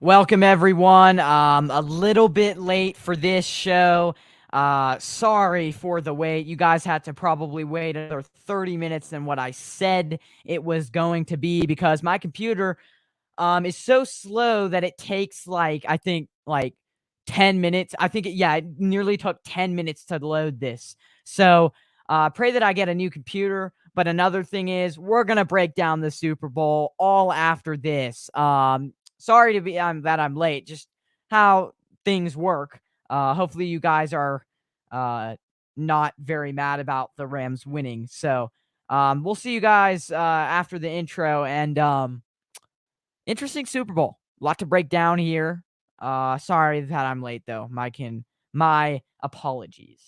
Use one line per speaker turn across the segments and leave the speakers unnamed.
Welcome everyone. A little bit late for this show. Sorry for the wait. You guys had to probably wait another 30 minutes than what I said it was going to be because my computer is so slow that it takes I think 10 minutes. It nearly took 10 minutes to load this. So pray that I get a new computer. But another thing is we're gonna break down the Super Bowl all after this. Sorry to be that I'm late. Just how things work. Hopefully you guys are not very mad about the Rams winning. So we'll see you guys after the intro and interesting Super Bowl. A lot to break down here. Sorry that I'm late though. My apologies.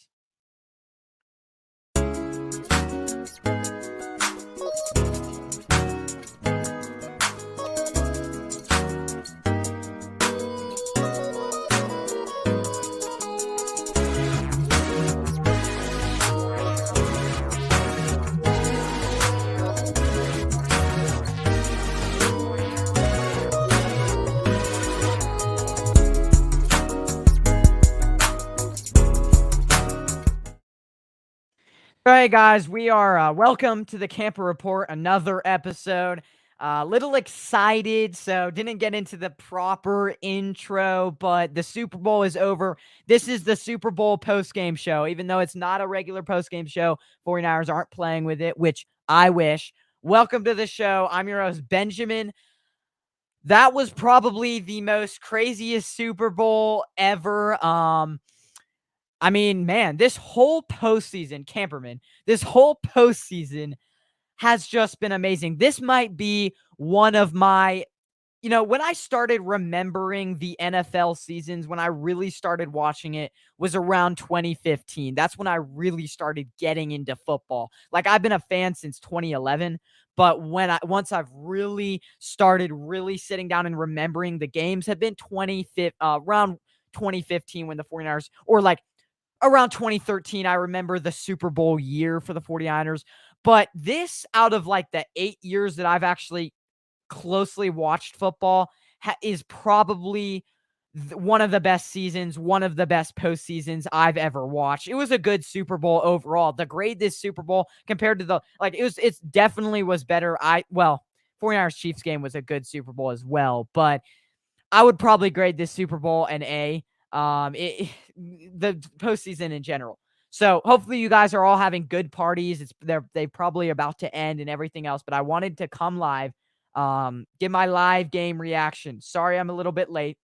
All right, guys, we are welcome to the Camper Report, another episode. Little excited, so didn't get into the proper intro, but the Super Bowl is over. This is the Super Bowl post-game show, even though it's not a regular post-game show. 49ers aren't playing with it, which I wish. Welcome to the show. I'm your host, Benjamin. That was probably the most craziest Super Bowl ever. Man, this whole postseason, Camperman, this whole postseason has just been amazing. This might be one of my, when I started remembering the NFL seasons, when I really started watching it was around 2015. That's when I really started getting into football. Like I've been a fan since 2011, but once I've really started really sitting down and remembering the games have been around 2015 when the 49ers or around 2013, I remember the Super Bowl year for the 49ers. But this, out of the 8 years that I've actually closely watched football, is probably one of the best seasons, one of the best postseasons I've ever watched. It was a good Super Bowl overall. The grade this Super Bowl compared to it definitely was better. 49ers Chiefs game was a good Super Bowl as well, but I would probably grade this Super Bowl an A. The postseason in general. So hopefully you guys are all having good parties. They probably about to end and everything else, but I wanted to come live, give my live game reaction. Sorry, I'm a little bit late.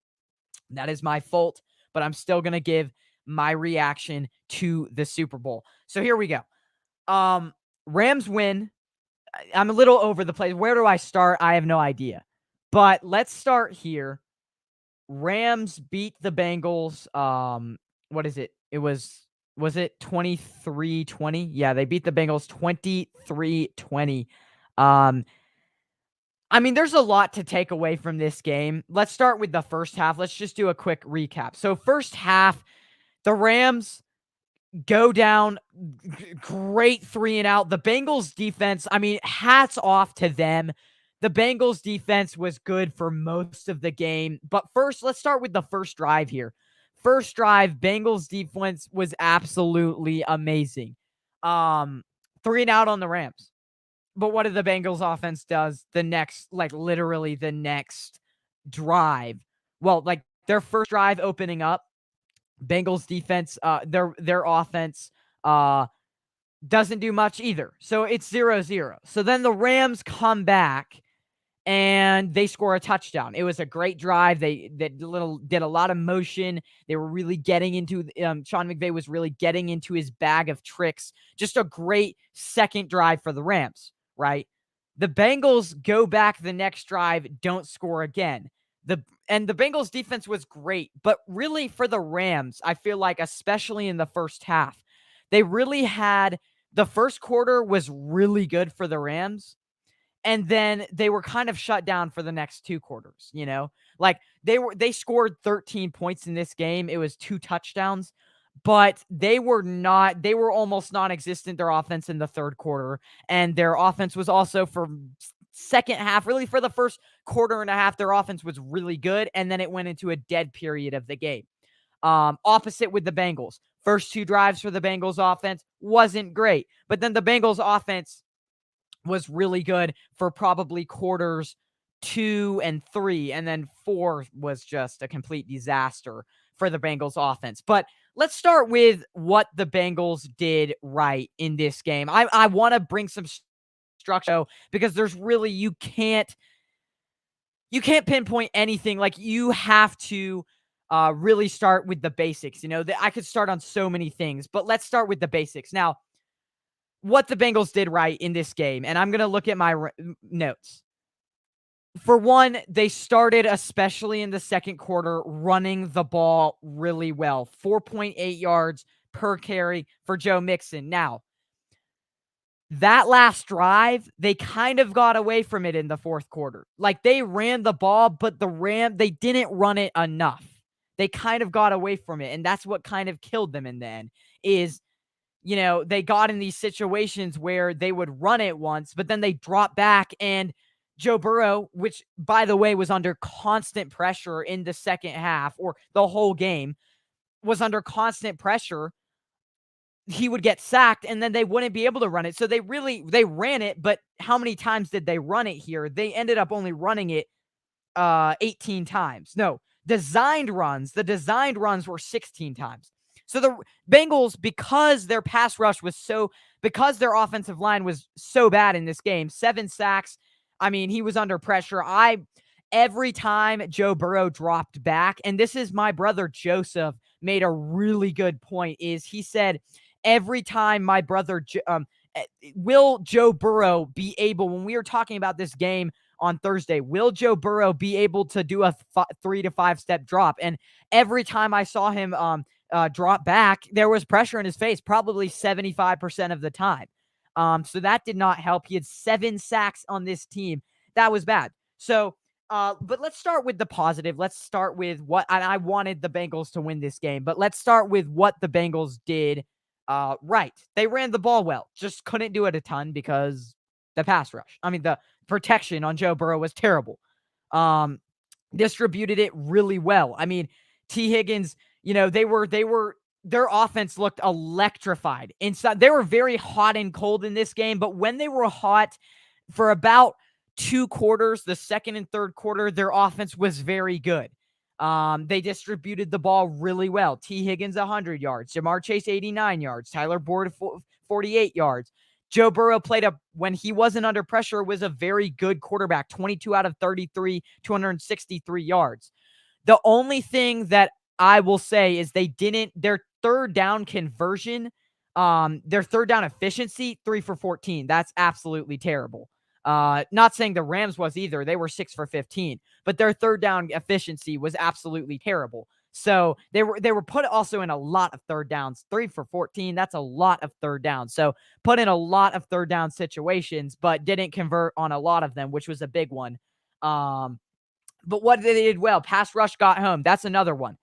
That is my fault, but I'm still gonna give my reaction to the Super Bowl. So here we go. Rams win. I'm a little over the place. Where do I start? I have no idea. But let's start here. Rams beat the Bengals. What is it? Was it 23-20? Yeah, they beat the Bengals 23-20. There's a lot to take away from this game. Let's start with the first half. Let's just do a quick recap. So first half, the Rams go down, great 3-and-out. The Bengals defense, hats off to them. The Bengals defense was good for most of the game. But first, let's start with the first drive here. First drive, Bengals defense was absolutely amazing. 3-and-out on the Rams. But what did the Bengals offense does literally the next drive? Well, their first drive opening up, Bengals defense, their offense doesn't do much either. So it's 0-0. So then the Rams come back and they score a touchdown. It was a great drive. They did a lot of motion. They were really getting into Sean McVay was really getting into his bag of tricks. Just a great second drive for the Rams, right? The Bengals go back the next drive, don't score again. The Bengals defense was great, but really for the Rams, I feel like especially in the first half, they really had the first quarter was really good for the Rams. And then they were kind of shut down for the next two quarters, they scored 13 points in this game. It was 2 touchdowns, but they were almost non-existent, their offense in the third quarter. And their offense was also for second half, really for the first quarter and a half, their offense was really good, and then it went into a dead period of the game. Opposite with the Bengals. First 2 drives for the Bengals offense wasn't great, but then the Bengals offense was really good for probably quarters 2 and 3, and then 4 was just a complete disaster for the Bengals offense. But let's start with what the Bengals did right in this game. I want to bring some structure because there's really you can't pinpoint anything. Like, you have to really start with the basics. I could start on so many things, but let's start with the basics. Now, what the Bengals did right in this game, and I'm going to look at my notes. For one, they started, especially in the second quarter, running the ball really well. 4.8 yards per carry for Joe Mixon. Now, that last drive, they kind of got away from it in the fourth quarter. Like, they ran the ball, but they didn't run it enough. They kind of got away from it, and that's what kind of killed them in the end, is they got in these situations where they would run it once, but then they drop back, and Joe Burrow, which, by the way, was under constant pressure in the second half, or the whole game, was under constant pressure. He would get sacked, and then they wouldn't be able to run it. So they ran it, but how many times did they run it here? They ended up only running it 18 times. No, the designed runs were 16 times. So the Bengals, because their their offensive line was so bad in this game, 7 sacks. I mean, he was under pressure. Every time Joe Burrow dropped back, and this is my brother Joseph made a really good point, is he said, every time my brother, will Joe Burrow be able, when we were talking about this game on Thursday, will Joe Burrow be able to do a 3 to 5 step drop? And every time I saw him drop back, there was pressure in his face, probably 75% of the time. So that did not help. He had 7 sacks on this team. That was bad. So, but let's start with the positive. Let's start with I wanted the Bengals to win this game, but let's start with what the Bengals did right. They ran the ball well, just couldn't do it a ton because the pass rush. I mean, the protection on Joe Burrow was terrible. Distributed it really well. I mean, T. Higgins, their offense looked electrified inside. They were very hot and cold in this game, but when they were hot for about 2 quarters, the second and third quarter, their offense was very good. They distributed the ball really well. T. Higgins, 100 yards. Jamar Chase, 89 yards. Tyler Boyd, 48 yards. Joe Burrow when he wasn't under pressure, was a very good quarterback. 22 out of 33, 263 yards. The only thing that I will say is their third down conversion, their third down efficiency, 3 for 14. That's absolutely terrible. Not saying the Rams was either. They were 6 for 15, but their third down efficiency was absolutely terrible. So they were put also in a lot of third downs. 3 for 14, that's a lot of third downs. So put in a lot of third down situations, but didn't convert on a lot of them, which was a big one. But what they did well, pass rush got home. That's another one.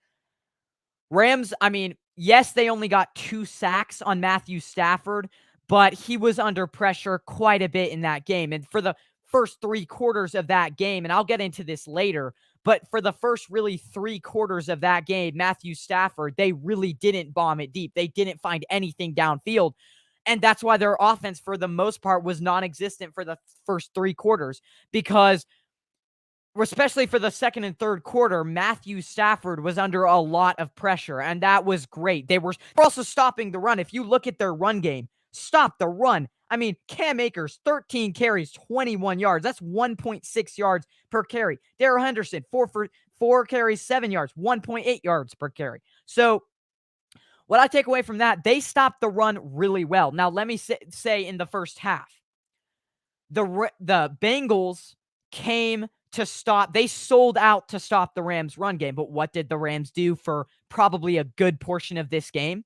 Rams, I mean, yes, they only got 2 sacks on Matthew Stafford, but he was under pressure quite a bit in that game. And for the first 3 quarters of that game, and I'll get into this later, but for the first really 3 quarters of that game, Matthew Stafford, they really didn't bomb it deep. They didn't find anything downfield. And that's why their offense, for the most part, was non-existent for the first 3 quarters, because especially for the second and third quarter, Matthew Stafford was under a lot of pressure, and that was great. They were also stopping the run. If you look at their run game, stop the run. I mean, Cam Akers, 13 carries, 21 yards. That's 1.6 yards per carry. Darrell Henderson, 4 carries, 7 yards, 1.8 yards per carry. So what I take away from that, they stopped the run really well. Now, let me say in the first half, the Bengals came to stop. They sold out to stop the Rams' run game. But what did the Rams do for probably a good portion of this game?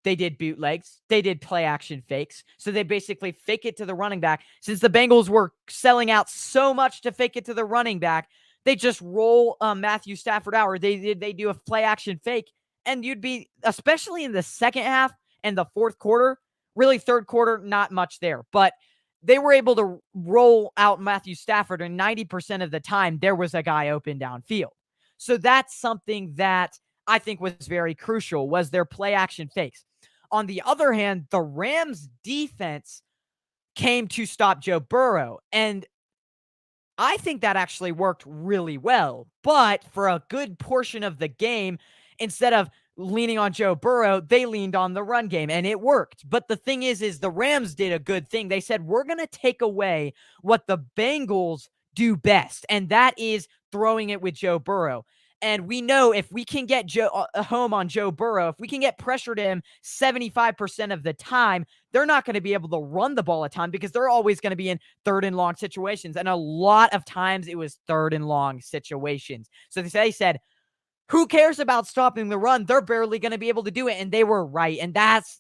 They did bootlegs. They did play action fakes. So they basically fake it to the running back. Since the Bengals were selling out so much to fake it to the running back, they just roll Matthew Stafford out, or they do a play action fake. And you'd be, especially in the second half and the fourth quarter, really third quarter, not much there. But they were able to roll out Matthew Stafford, and 90% of the time there was a guy open downfield. So that's something that I think was very crucial, was their play action fakes. On the other hand, the Rams defense came to stop Joe Burrow, and I think that actually worked really well. But for a good portion of the game, instead of leaning on Joe Burrow, they leaned on the run game, and it worked. But the thing is the Rams did a good thing. They said, we're going to take away what the Bengals do best, and that is throwing it with Joe Burrow. And we know if we can get home on Joe Burrow, if we can get pressure to him 75% of the time, they're not going to be able to run the ball a ton because they're always going to be in third and long situations. And a lot of times it was third and long situations. So they said, who cares about stopping the run? They're barely going to be able to do it. And they were right. And that's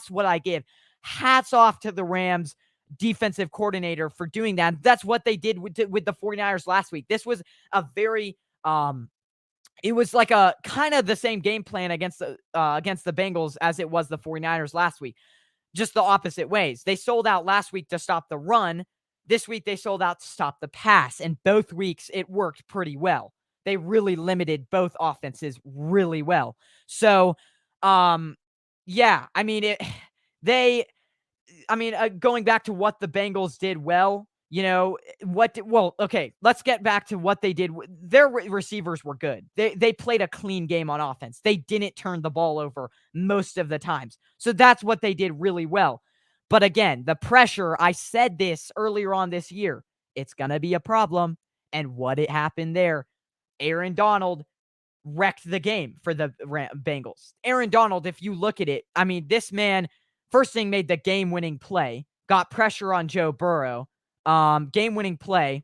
what I give. Hats off to the Rams defensive coordinator for doing that. That's what they did with the 49ers last week. This was a very, it was like a kind of the same game plan against the Bengals as it was the 49ers last week. Just the opposite ways. They sold out last week to stop the run. This week they sold out to stop the pass. And both weeks it worked pretty well. They really limited both offenses really well. So, yeah, I mean, going back to what the Bengals did well, okay, let's get back to what they did. Their receivers were good. They played a clean game on offense. They didn't turn the ball over most of the times. So that's what they did really well. But again, the pressure, I said this earlier on this year, it's going to be a problem. And what it happened there, Aaron Donald wrecked the game for the Bengals. Aaron Donald, if you look at it, I mean, this man, first thing, made the game-winning play, got pressure on Joe Burrow, game-winning play,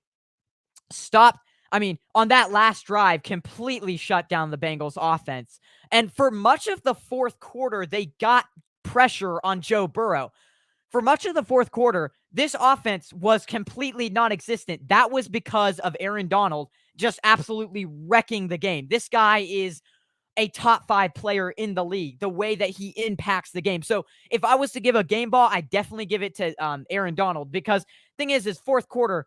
stopped, on that last drive, completely shut down the Bengals offense. And for much of the fourth quarter, they got pressure on Joe Burrow. For much of the fourth quarter, this offense was completely non-existent. That was because of Aaron Donald just absolutely wrecking the game. This guy is a top 5 player in the league, the way that he impacts the game. So if I was to give a game ball, I definitely give it to Aaron Donald, because thing is fourth quarter,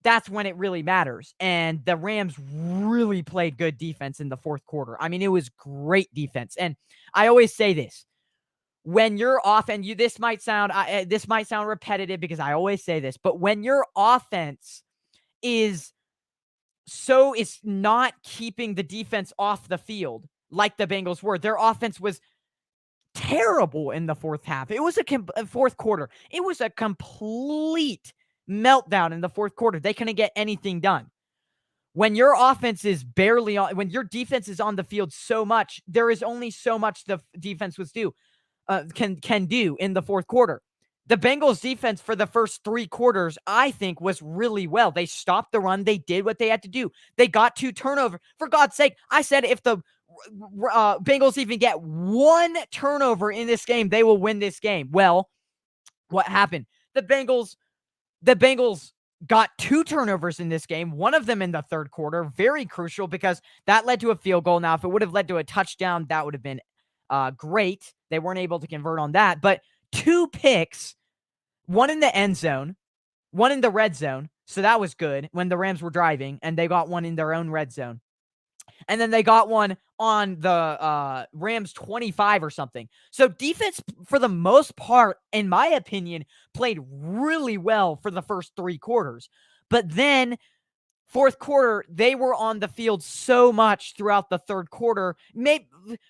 that's when it really matters. And the Rams really played good defense in the fourth quarter. I mean, it was great defense. And I always say this, when you're off, and this might sound repetitive because I always say this, but when your offense is not keeping the defense off the field like the Bengals were, their offense was terrible in the fourth half. It was fourth quarter. It was a complete meltdown in the fourth quarter. They couldn't get anything done. When your offense is barely on, when your defense is on the field so much, there is only so much the defense can do in the fourth quarter. The Bengals defense for the first 3 quarters, I think, was really well. They stopped the run. They did what they had to do. They got 2 turnovers. For God's sake, I said if the Bengals even get 1 turnover in this game, they will win this game. Well, what happened? The Bengals got 2 turnovers in this game, one of them in the third quarter. Very crucial, because that led to a field goal. Now, if it would have led to a touchdown, that would have been great. They weren't able to convert on that, but 2 picks, one in the end zone, one in the red zone. So that was good when the Rams were driving, and they got one in their own red zone. And then they got one on the Rams 25 or something. So defense, for the most part, in my opinion, played really well for the first 3 quarters. But then fourth quarter, they were on the field so much throughout the third quarter.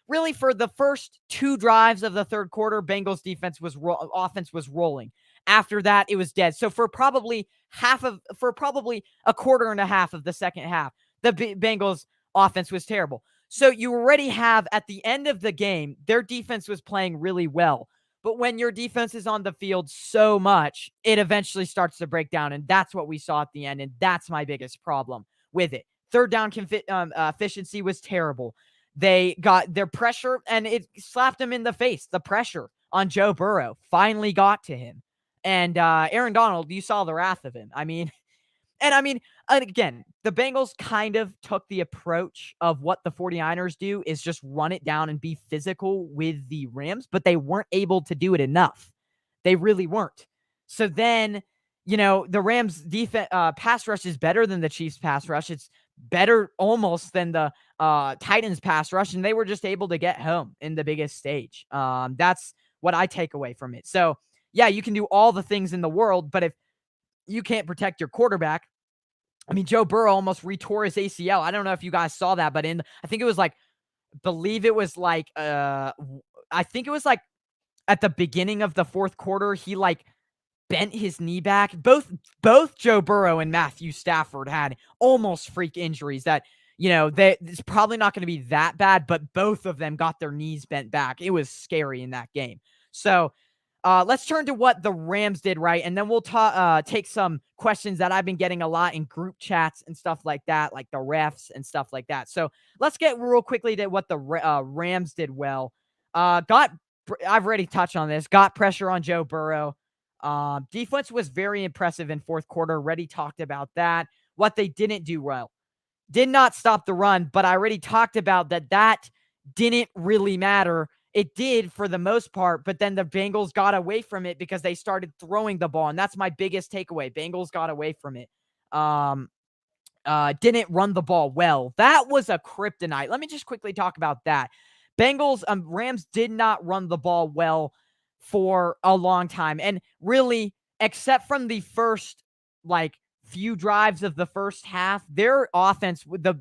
Really, for the first 2 drives of the third quarter, Bengals offense was rolling. After that, it was dead. So for probably a quarter and a half of the second half, the Bengals offense was terrible. So you already have, at the end of the game, their defense was playing really well. But when your defense is on the field so much, it eventually starts to break down. And that's what we saw at the end. And that's my biggest problem with it. Third down efficiency was terrible. They got their pressure, and it slapped him in the face. The pressure on Joe Burrow finally got to him. And Aaron Donald, you saw the wrath of him. And again, the Bengals kind of took the approach of what the 49ers do, is just run it down and be physical with the Rams, but they weren't able to do it enough. They really weren't. So then the Rams defense pass rush is better than the Chiefs pass rush. It's better almost than the Titans pass rush, and they were just able to get home in the biggest stage. That's what I take away from it. So yeah, you can do all the things in the world, but if you can't protect your quarterback, I mean, Joe Burrow almost retore his ACL. I don't know if you guys saw that, but I think it was like, I think it was like at the beginning of the fourth quarter, he like bent his knee back. Both Joe Burrow and Matthew Stafford had almost freak injuries that, it's probably not going to be that bad, but both of them got their knees bent back. It was scary in that game. So let's turn to what the Rams did right, and then we'll take some questions that I've been getting a lot in group chats and stuff like that, like the refs and stuff like that. So let's get real quickly to what the Rams did well. I've already touched on this. Got pressure on Joe Burrow. Defense was very impressive in fourth quarter. Already talked about that. What they didn't do well. Did not stop the run, but I already talked about that didn't really matter. It did for the most part, but then the Bengals got away from it because they started throwing the ball, and that's my biggest takeaway. Bengals got away from it. Didn't run the ball well. That was a kryptonite. Let me just quickly talk about that. Rams did not run the ball well for a long time. And really, except from the first, few drives of the first half, the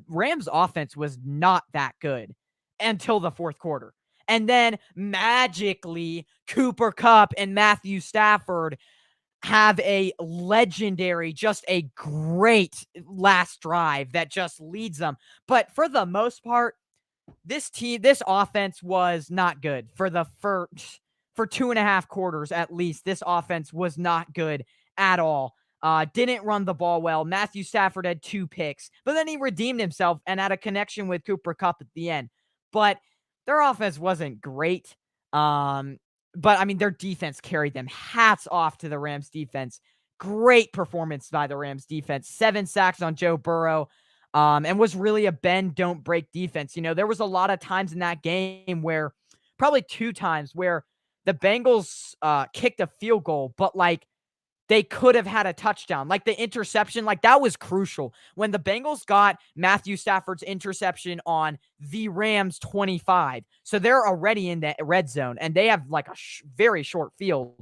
Rams offense was not that good until the fourth quarter. And then magically, Cooper Kupp and Matthew Stafford have a legendary, just a great last drive that just leads them. But for the most part, this offense was not good for 2.5 quarters at least. This offense was not good at all. Didn't run the ball well. Matthew Stafford had 2 picks, but then he redeemed himself and had a connection with Cooper Kupp at the end. But their offense wasn't great. But I mean, their defense carried them. Hats off to the Rams defense. Great performance by the Rams defense. 7 sacks on Joe Burrow. And was really a bend, don't break defense. There was a lot of times in that game where, probably 2 times, where the Bengals kicked a field goal, but they could have had a touchdown. Like the interception, that was crucial. When the Bengals got Matthew Stafford's interception on the Rams 25, so they're already in the red zone, and they have a very short field.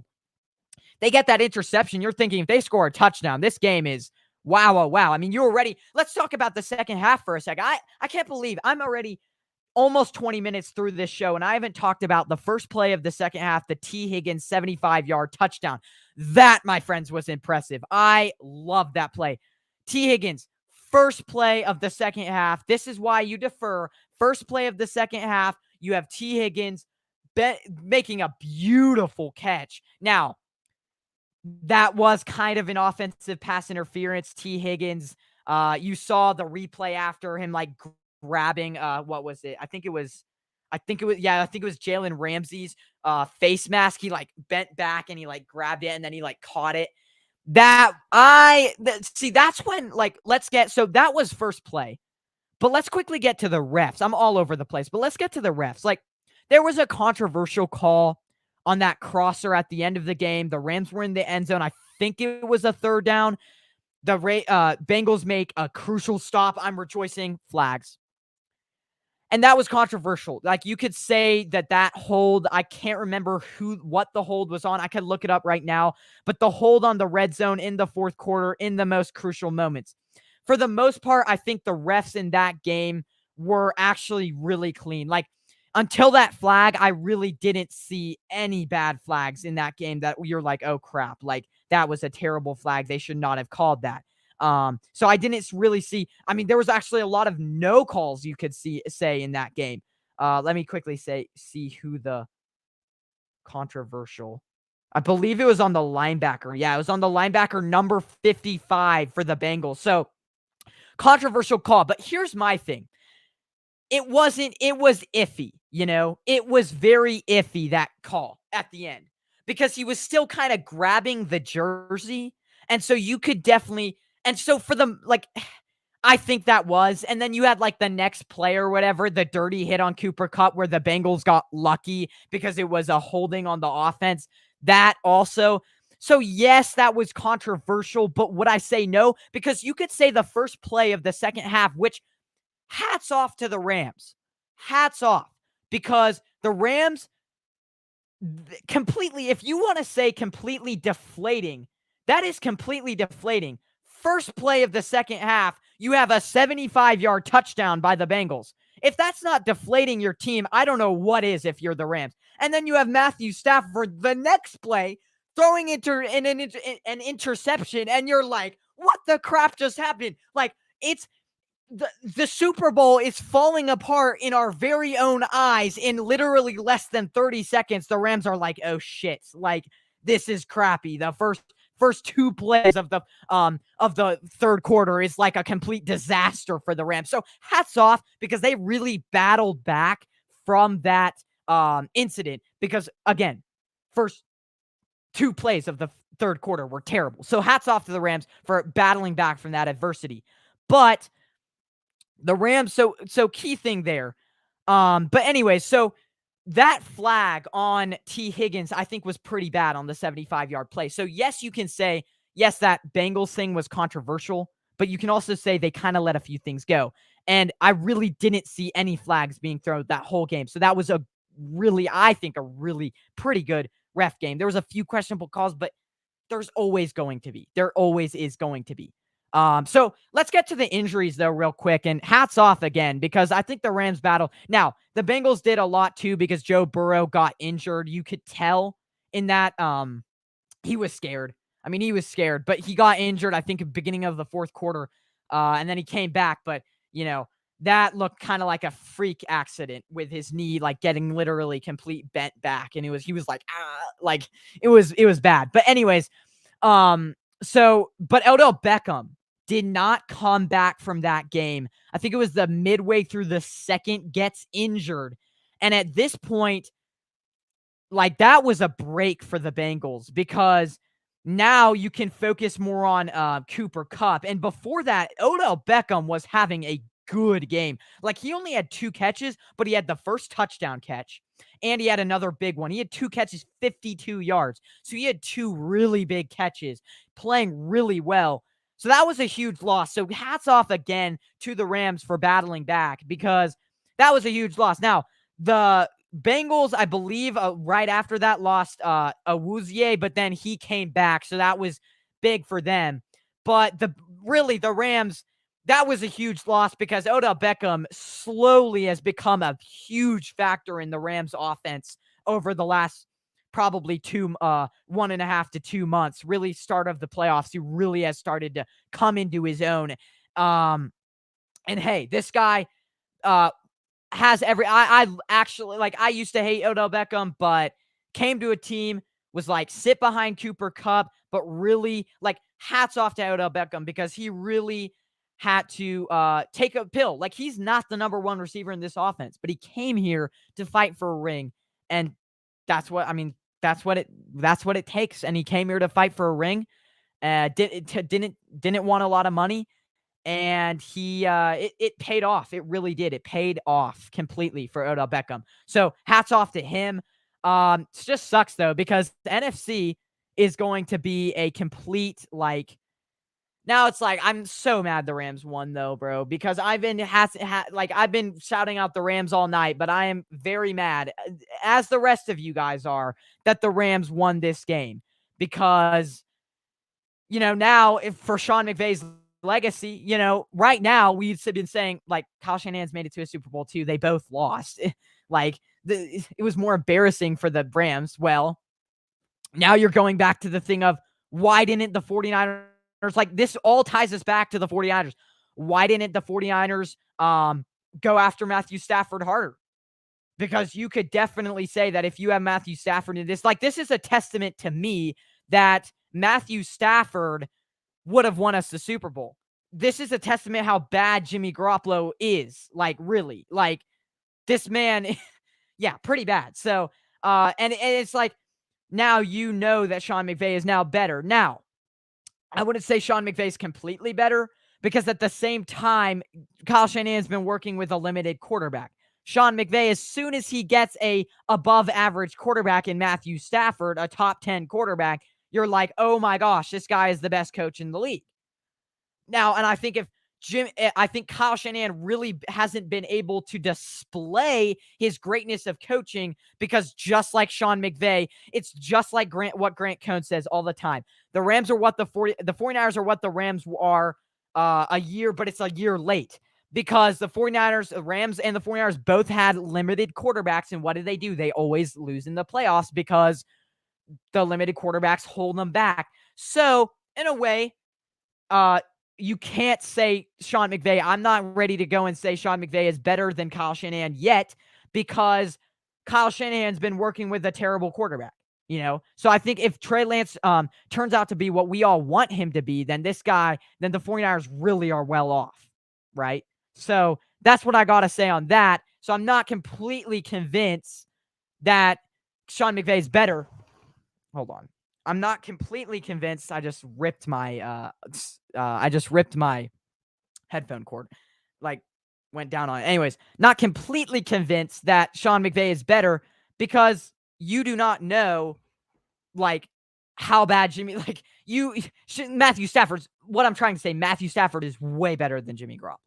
They get that interception. You're thinking if they score a touchdown, this game is wow, oh, wow. I mean, you're already – let's talk about the second half for a second. I can't believe I'm already almost 20 minutes through this show, and I haven't talked about the first play of the second half, the T. Higgins 75-yard touchdown. That, my friends, was impressive. I love that play. T. Higgins, first play of the second half. This is why you defer. First play of the second half, you have T. Higgins making a beautiful catch. Now, that was kind of an offensive pass interference. T. Higgins, you saw the replay after him, grabbing, what was it? I think it was Jalen Ramsey's face mask. He bent back and he grabbed it and then he caught it. That's when so that was first play. But let's quickly get to the refs. I'm all over the place, but let's get to the refs. There was a controversial call on that crosser at the end of the game. The Rams were in the end zone. I think it was a third down. The Bengals make a crucial stop. I'm rejoicing. Flags. And that was controversial. You could say that hold, I can't remember what the hold was on. I could look it up right now. But the hold on the red zone in the fourth quarter in the most crucial moments. For the most part, I think the refs in that game were actually really clean. Until that flag, I really didn't see any bad flags in that game that you're oh crap, that was a terrible flag. They should not have called that. So I didn't really see, there was actually a lot of no calls you could say in that game. Let me quickly see who the controversial, I believe it was on the linebacker. Yeah, it was on the linebacker number 55 for the Bengals. So controversial call, but here's my thing. It was iffy, it was very iffy, that call at the end, because he was still kind of grabbing the jersey. And so you could definitely, and so for the, I think that was, and then you had the next play or whatever, the dirty hit on Cooper Kupp where the Bengals got lucky because it was a holding on the offense. That also, So, yes, that was controversial, but would I say no? Because you could say the first play of the second half, which hats off to the Rams. Hats off. Because the Rams completely, if you want to say completely deflating, that is completely deflating. First play of the second half, you have a 75-yard touchdown by the Bengals. If that's not deflating your team, I don't know what is if you're the Rams. And then you have Matthew Stafford the next play throwing an interception, and you're like, what the crap just happened? Like, it's the Super Bowl is falling apart in our very own eyes in literally less than 30 seconds. The Rams are like, oh shit, like this is crappy. The first two plays of the third quarter is like a complete disaster for the Rams. So hats off, because they really battled back from that incident, because again, first two plays of the third quarter were terrible. So hats off to the Rams for battling back from that adversity. But the Rams, so key thing there. But anyway, so that flag on T. Higgins, I think, was pretty bad on the 75-yard play. So yes, you can say, yes, that Bengals thing was controversial, but you can also say they kind of let a few things go. And I really didn't see any flags being thrown that whole game. So that was I think, a really pretty good ref game. There was a few questionable calls, but there's always going to be. There always is going to be. So let's get to the injuries, though, real quick. And hats off again, because I think the Rams battle. Now, the Bengals did a lot, too, because Joe Burrow got injured. You could tell in that he was scared. I mean, he was scared, but he got injured, I think, at the beginning of the fourth quarter. And then he came back. But, that looked kind of like a freak accident with his knee, like getting literally complete bent back. And he was like, like it was bad. But anyways, but Odell Beckham did not come back from that game. I think it was the midway through the second, gets injured. And at this point, like, that was a break for the Bengals, because now you can focus more on Cooper Kupp. And before that, Odell Beckham was having a good game. Like, he only had 2 catches, but he had the first touchdown catch, and he had another big one. He had 2 catches, 52 yards. So he had 2 really big catches, playing really well. So that was a huge loss. So hats off again to the Rams for battling back, because that was a huge loss. Now, the Bengals, I believe, right after that lost Awuzie, but then he came back. So that was big for them. But the Rams, that was a huge loss, because Odell Beckham slowly has become a huge factor in the Rams offense over the last probably 1.5 to 2 months. Really, start of the playoffs, he really has started to come into his own. And hey, this guy has I actually, like, I used to hate Odell Beckham, but came to a team, was like, sit behind Cooper Kupp, but really, like, hats off to Odell Beckham, because he really had to take a pill. Like, he's not the number 1 receiver in this offense, but he came here to fight for a ring, and that's what it takes. And he came here to fight for a ring. Didn't want a lot of money, and it paid off. It really did. It paid off completely for Odell Beckham. So hats off to him. It just sucks, though, because the NFC is going to be a complete, like, now it's like, I'm so mad the Rams won, though, bro, because I've been shouting out the Rams all night, but I am very mad, as the rest of you guys are, that the Rams won this game, because, now, if for Sean McVay's legacy, right now we've been saying, like, Kyle Shanahan's made it to a Super Bowl too. They both lost. Like, it was more embarrassing for the Rams. Well, now you're going back to the thing of, why didn't the 49ers, like, this all ties us back to the 49ers. Why didn't the 49ers go after Matthew Stafford harder? Because you could definitely say that if you have Matthew Stafford in this, like, this is a testament to me that Matthew Stafford would have won us the Super Bowl. This is a testament how bad Jimmy Garoppolo is. Like, really. Like, this man, yeah, pretty bad. So, and it's like, now you know that Sean McVay is now better. Now, I wouldn't say Sean McVay's completely better, because at the same time, Kyle Shanahan's been working with a limited quarterback. Sean McVay, as soon as he gets a above average quarterback in Matthew Stafford, a top 10 quarterback, you're like, oh my gosh, this guy is the best coach in the league. Now, and I think I think Kyle Shanahan really hasn't been able to display his greatness of coaching because just like Sean McVay, it's just like what Grant Cohn says all the time. The Rams are what the 49ers are what the Rams are a year, but it's a year late because the 49ers, the Rams and the 49ers both had limited quarterbacks. And what do? They always lose in the playoffs because the limited quarterbacks hold them back. So in a way, you can't say Sean McVay. I'm not ready to go and say Sean McVay is better than Kyle Shanahan yet because Kyle Shanahan's been working with a terrible quarterback, So I think if Trey Lance turns out to be what we all want him to be, then the 49ers really are well off, right? So that's what I got to say on that. So I'm not completely convinced that Sean McVay is better. Hold on. I'm not completely convinced. I just ripped my headphone cord. Went down on it. Anyways, not completely convinced that Sean McVay is better because you do not know how bad Matthew Stafford's what I'm trying to say. Matthew Stafford is way better than Jimmy Garoppolo.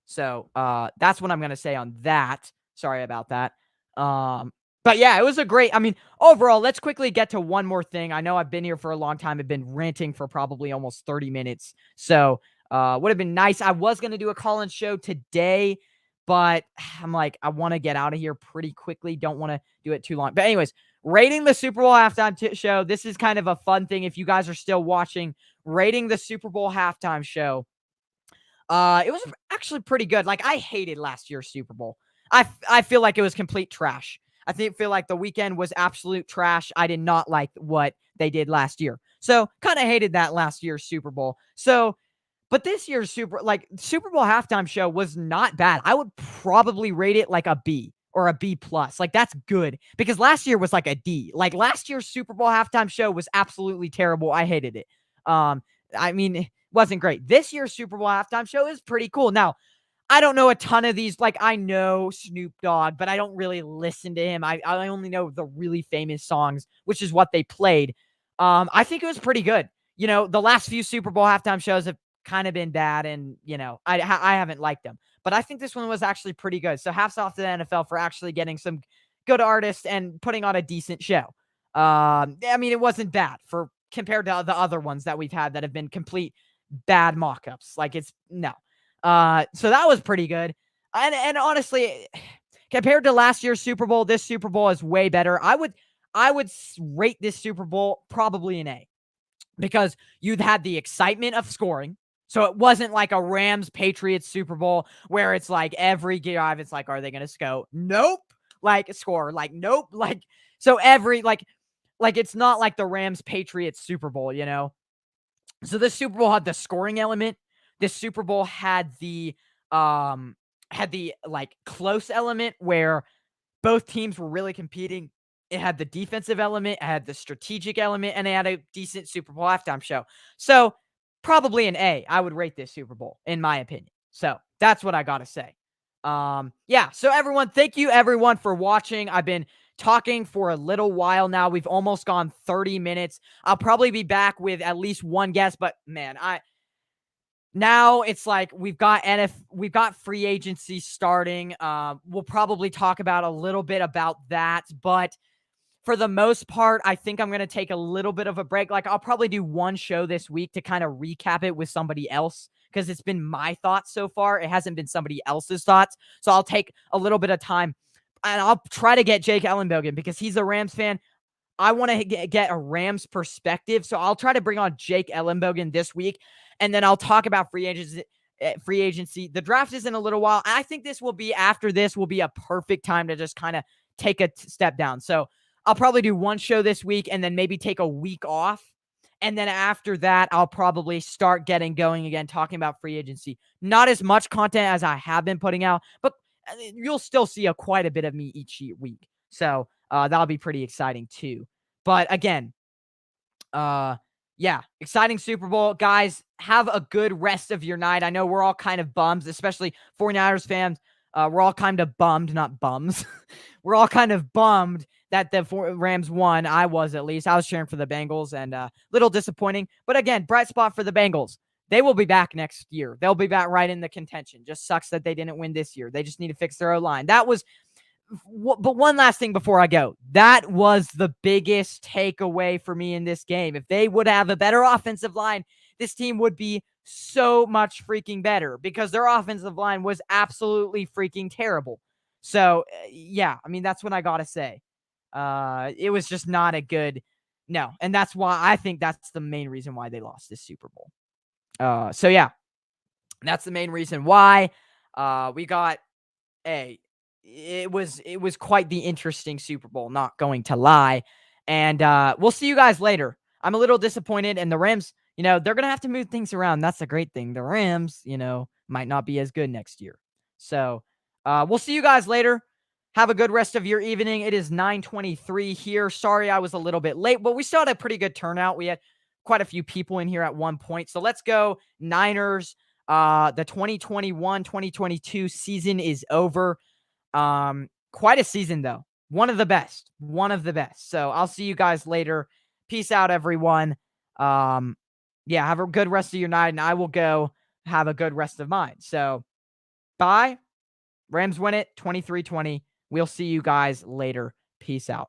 So that's what I'm going to say on that. Sorry about that. But yeah, it was overall, let's quickly get to one more thing. I know I've been here for a long time. I've been ranting for probably almost 30 minutes. So would have been nice. I was going to do a call-in show today, but I'm like, I want to get out of here pretty quickly. Don't want to do it too long. But anyways, rating the Super Bowl halftime show. This is kind of a fun thing. If you guys are still watching, rating the Super Bowl halftime show. It was actually pretty good. I hated last year's Super Bowl. I feel like it was complete trash. I feel like the weekend was absolute trash. I did not like what they did last year. So kind of hated that last year's Super Bowl. So, but this year's Super Bowl halftime show was not bad. I would probably rate it like a B or a B plus. That's good because last year was like a D. Last year's Super Bowl halftime show was absolutely terrible. I hated it. It wasn't great. This year's Super Bowl halftime show is pretty cool. Now, I don't know a ton of these. I know Snoop Dogg, but I don't really listen to him. I only know the really famous songs, which is what they played. I think it was pretty good. The last few Super Bowl halftime shows have kind of been bad, and, I haven't liked them. But I think this one was actually pretty good. So hats off to the NFL for actually getting some good artists and putting on a decent show. It wasn't bad compared to the other ones that we've had that have been complete bad mock-ups. So that was pretty good. And honestly, compared to last year's Super Bowl, this Super Bowl is way better. I would rate this Super Bowl probably an A because you'd had the excitement of scoring. So it wasn't like a Rams-Patriots Super Bowl where it's every drive, it's are they going to score? Nope. Score. Nope. So it's not like the Rams-Patriots Super Bowl, So this Super Bowl had the scoring element. This Super Bowl had the close element where both teams were really competing. It had the defensive element, it had the strategic element, and it had a decent Super Bowl halftime show. So probably an A. I would rate this Super Bowl, in my opinion. So that's what I got to say. Yeah. So everyone, thank you everyone for watching. I've been talking for a little while now. We've almost gone 30 minutes. I'll probably be back with at least one guest, but man, now it's we've got free agency starting. We'll probably talk about a little bit about that, but for the most part, I think I'm going to take a little bit of a break. I'll probably do one show this week to kind of recap it with somebody else because it's been my thoughts so far. It hasn't been somebody else's thoughts. So I'll take a little bit of time and I'll try to get Jake Ellenbogen because he's a Rams fan. I want to get a Rams perspective. So I'll try to bring on Jake Ellenbogen this week. And then I'll talk about free agency. The draft is in a little while. I think after this will be a perfect time to just kind of take a step down. So I'll probably do one show this week and then maybe take a week off. And then after that, I'll probably start getting going again, talking about free agency. Not as much content as I have been putting out, but you'll still see quite a bit of me each week. So that'll be pretty exciting too. But again, yeah, exciting Super Bowl. Guys, have a good rest of your night. I know we're all kind of bums, especially 49ers fans. We're all kind of bummed, not bums. We're all kind of bummed that the Rams won. I was, at least. I was cheering for the Bengals, and little disappointing. But again, bright spot for the Bengals. They will be back next year. They'll be back right in the contention. Just sucks that they didn't win this year. They just need to fix their O-line. That was but one last thing before I go. That was the biggest takeaway for me in this game. If they would have a better offensive line, this team would be so much freaking better, because their offensive line was absolutely freaking terrible. So, yeah, I mean, that's what I got to say. It was just not a good, no. And that's why I think that's the main reason why they lost this Super Bowl. So yeah, that's the main reason why. We got it was quite the interesting Super Bowl, not going to lie. And we'll see you guys later. I'm a little disappointed, and the Rams, they're going to have to move things around. That's the great thing. The Rams, might not be as good next year. So we'll see you guys later. Have a good rest of your evening. It is 9:23 here. Sorry I was a little bit late, but we still had a pretty good turnout. We had quite a few people in here at one point. So let's go Niners. The 2021-2022 season is over. Quite a season though. One of the best. So I'll see you guys later. Peace out, everyone. Yeah, have a good rest of your night, and I will go have a good rest of mine. So bye. Rams win it 23-20. We'll see you guys later. Peace out.